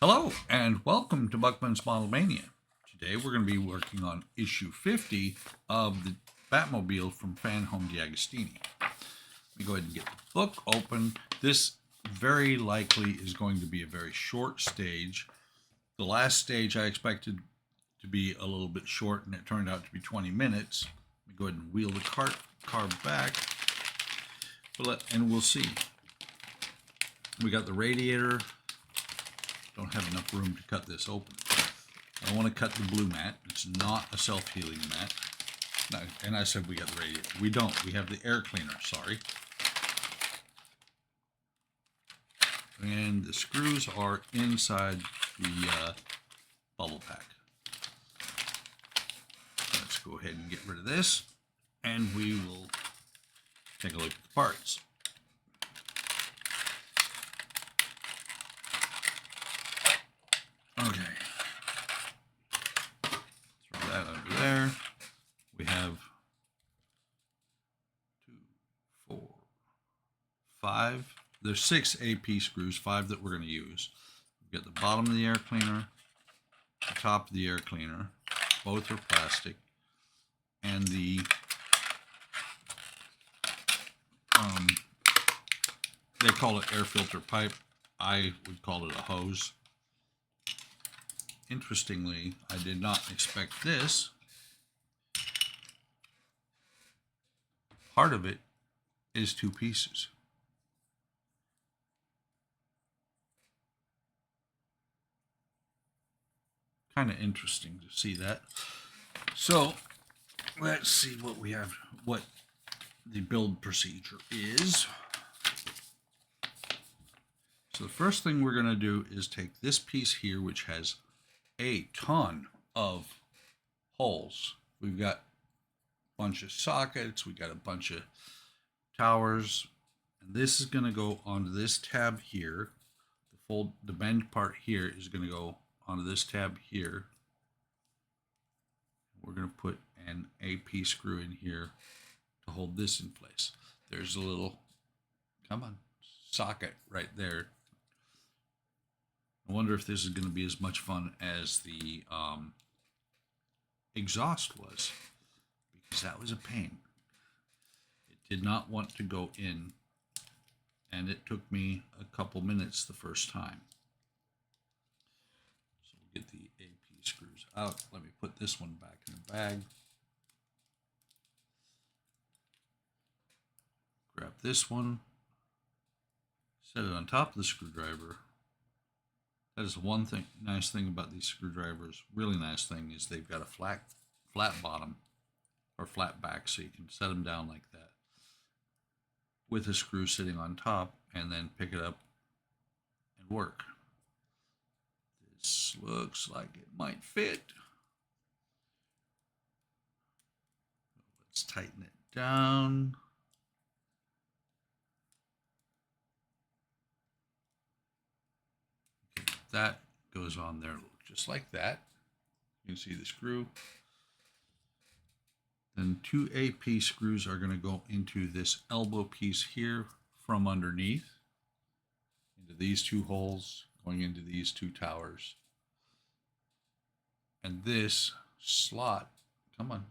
Hello and welcome to Buckman's Model Mania. Today we're going to be working on issue 50 of the Batmobile from Fanhome Agostini. Let me go ahead and get the book open. This very likely is going to be a very short stage. The last stage I expected to be a little bit short and it turned out to be 20 minutes. Let me go ahead and wheel the car back and we'll see. We got the radiator. Don't have enough room to cut this open. I want to cut the blue mat. It's not a self-healing mat. No, and I said we got the radiator. We don't. We have the air cleaner. Sorry. And the screws are inside the bubble pack. Let's go ahead and get rid of this. And we will take a look at the parts. Okay. Throw that under there. We have 2, 4, 5. There's 6 AP screws, 5 that we're going to use. We've got the bottom of the air cleaner, the top of the air cleaner. Both are plastic. And the they call it air filter pipe. I would call it a hose. Interestingly, I did not expect this. Part of it is 2 pieces. Kind of interesting to see that. So let's see what we have, what the build procedure is. So the first thing we're going to do is take this piece here, which has a ton of holes. We've got a bunch of sockets, we got a bunch of towers, and this is going to go onto this tab here. The bend part here is going to go onto this tab here. We're going to put an AP screw in here to hold this in place. There's a little, socket right there. I wonder if this is going to be as much fun as the exhaust was, because that was a pain. It did not want to go in, and it took me a couple minutes the first time. So we'll get the AP screws out. Let me put this one back in the bag. Grab this one, set it on top of the screwdriver. That is one thing, nice thing about these screwdrivers. Really nice thing is they've got a flat bottom or flat back, so you can set them down like that with a screw sitting on top, and then pick it up and work. This looks like it might fit. Let's tighten it down. That goes on there just like that. You can see the screw. Then 2 AP screws are going to go into this elbow piece here from underneath, into these 2 holes, going into these 2 towers. And this slot, come on,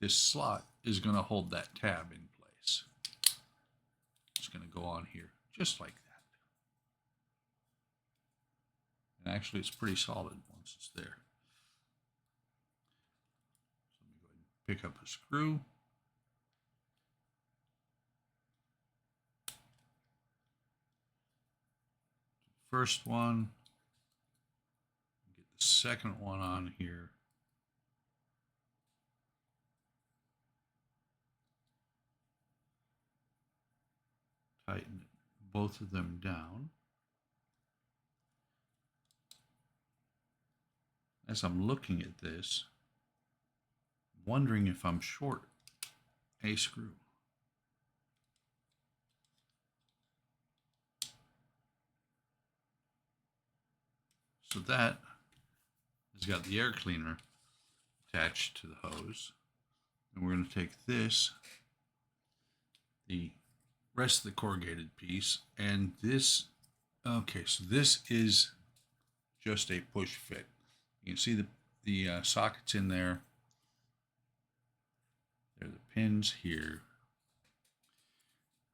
this slot is going to hold that tab in place. It's going to go on here just like that. And actually, it's pretty solid once it's there. So let me go ahead and pick up a screw. First one. Get the second one on here. Tighten both of them down. As I'm looking at this, I'm wondering if I'm short a screw. So that has got the air cleaner attached to the hose. And we're going to take this, the rest of the corrugated piece, and this, okay, so this is just a push fit. You can see the sockets in there. There are the pins here.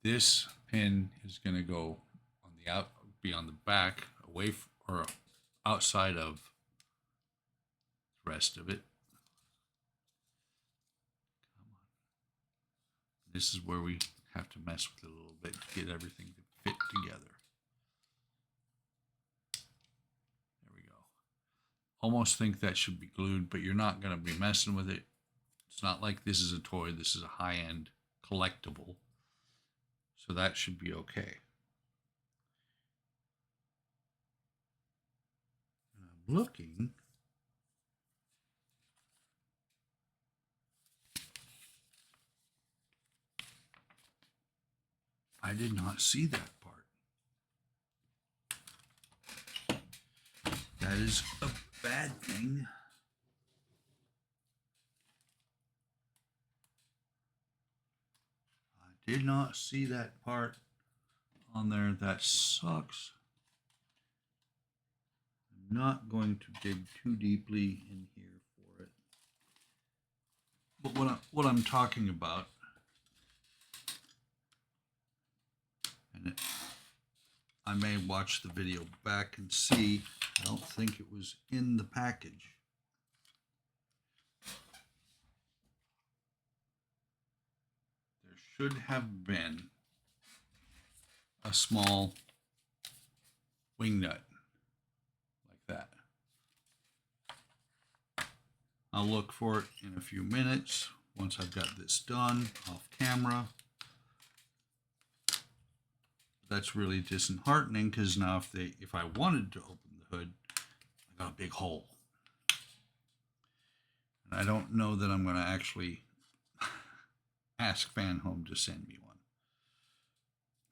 This pin is going to go on the be on the back, away or outside of the rest of it. Come on. This is where we have to mess with it a little bit to get everything to fit together. There we go. Almost think that should be glued, but you're not going to be messing with it. It's not like this is a toy. This is a high-end collectible. So that should be okay. And I'm looking. I did not see that part. That is a bad thing. I did not see that part on there. That sucks. I'm not going to dig too deeply in here for it. But what I'm talking about, and I may watch the video back and see, I don't think it was in the package. There should have been a small wing nut like that. I'll look for it in a few minutes once I've got this done off camera. That's really disheartening because now if I wanted to open the hood, I got a big hole. And I don't know that I'm going to actually ask Fanhome to send me one.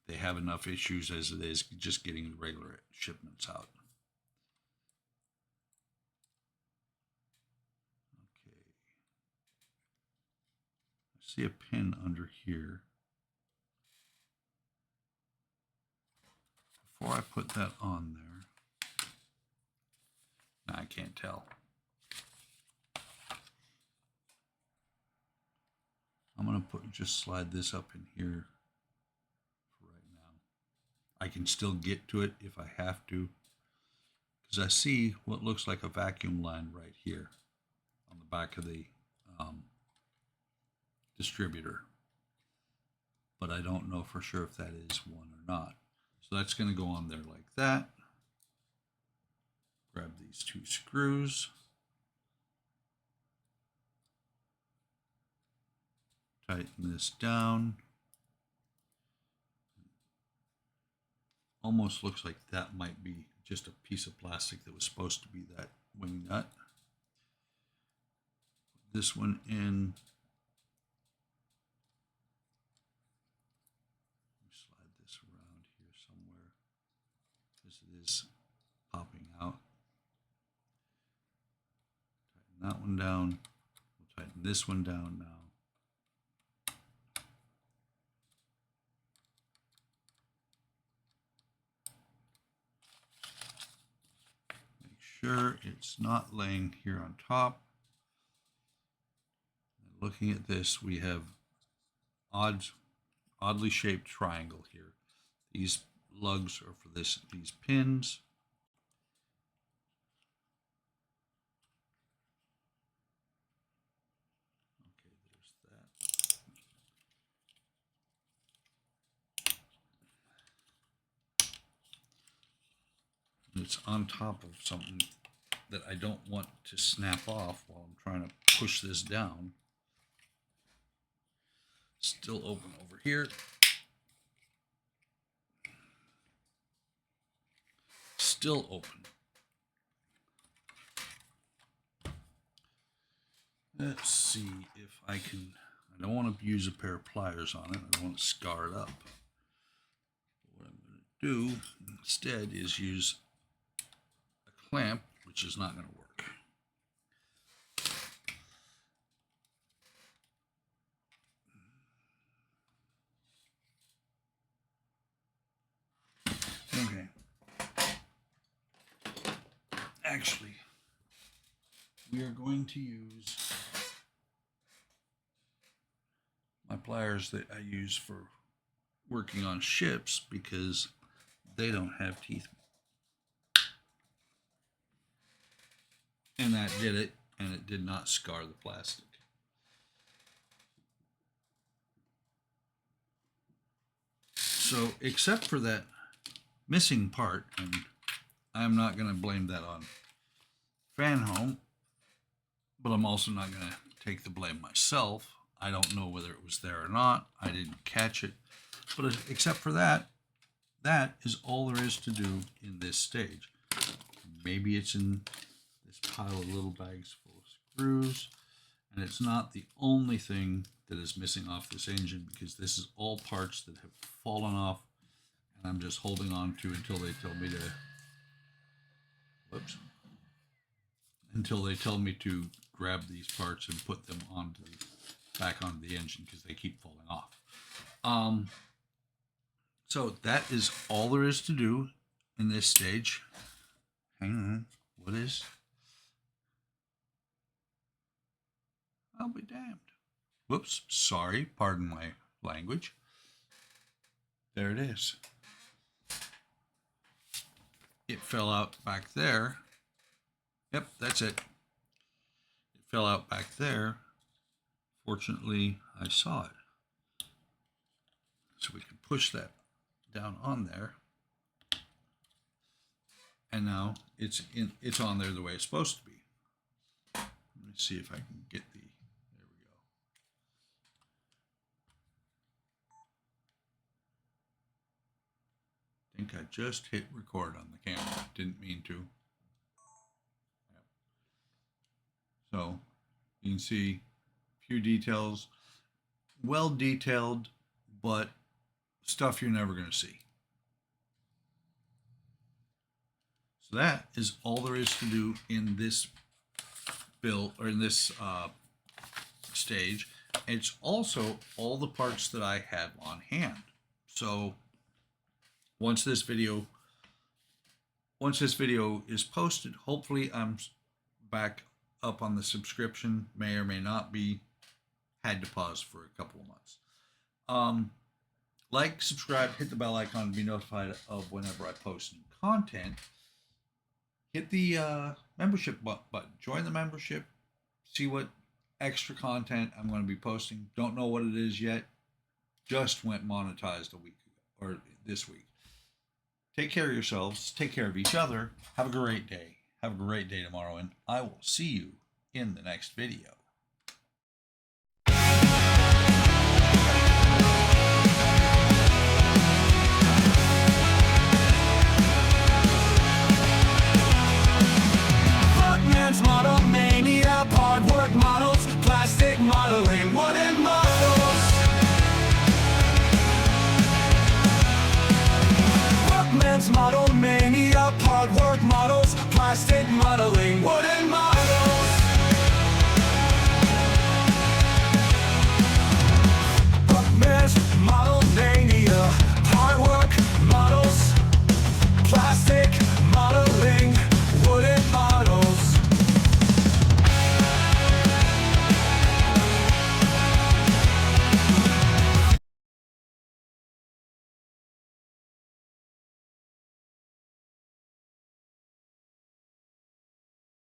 They have enough issues as it is just getting the regular shipments out. Okay. I see a pin under here. Before I put that on there, I can't tell. I'm going to just slide this up in here for right now. I can still get to it if I have to, because I see what looks like a vacuum line right here on the back of the distributor, but I don't know for sure if that is one or not. So that's going to go on there like that. Grab these two screws. Tighten this down. Almost looks like that might be just a piece of plastic that was supposed to be that wing nut. Put this one in. Slide this around here somewhere because it is popping out. Tighten that one down. We'll tighten this one down now. Sure it's not laying here on top. And looking at this, we have oddly shaped triangle here. These lugs are for these pins. Okay, there's that. And it's on top of something that I don't want to snap off while I'm trying to push this down. Still open over here. Still open. Let's see if I can. I don't want to use a pair of pliers on it. I don't want to scar it up. What I'm going to do instead is use a clamp, which is not going to work. Okay. actually, we are going to use my pliers that I use for working on ships because they don't have teeth. And that did it, and it did not scar the plastic. So, except for that missing part, and I'm not going to blame that on Fanhome, but I'm also not going to take the blame myself. I don't know whether it was there or not. I didn't catch it. But except for that, that is all there is to do in this stage. Maybe it's in this pile of little bags full of screws, and it's not the only thing that is missing off this engine, because this is all parts that have fallen off, and I'm just holding on to until they tell me to, until they tell me to grab these parts and put them back onto the engine, because they keep falling off. So that is all there is to do in this stage. Hang on, what is? I'll be damned. Whoops, sorry, pardon my language. There it is. It fell out back there. Yep, that's it. It fell out back there. Fortunately, I saw it. So we can push that down on there. And now it's on there the way it's supposed to be. Let me see if I can get the, there we go. I think I just hit record on the camera. Didn't mean to. Yep. So you can see a few details, well detailed, but stuff you're never going to see. So that is all there is to do in this build, or in this stage. It's also all the parts that I have on hand. So once this video is posted, hopefully I'm back up on the subscription. May or may not be. Had to pause for a couple of months. Like, subscribe, hit the bell icon to be notified of whenever I post new content. Hit the membership button. Join the membership. See what extra content I'm going to be posting. Don't know what it is yet. Just went monetized a week ago, or this week. Take care of yourselves. Take care of each other. Have a great day. Have a great day tomorrow, and I will see you in the next video. Model mania, hard work models, plastic modeling, wooden models. Workman's model mania, hard work models, plastic modeling, wooden models.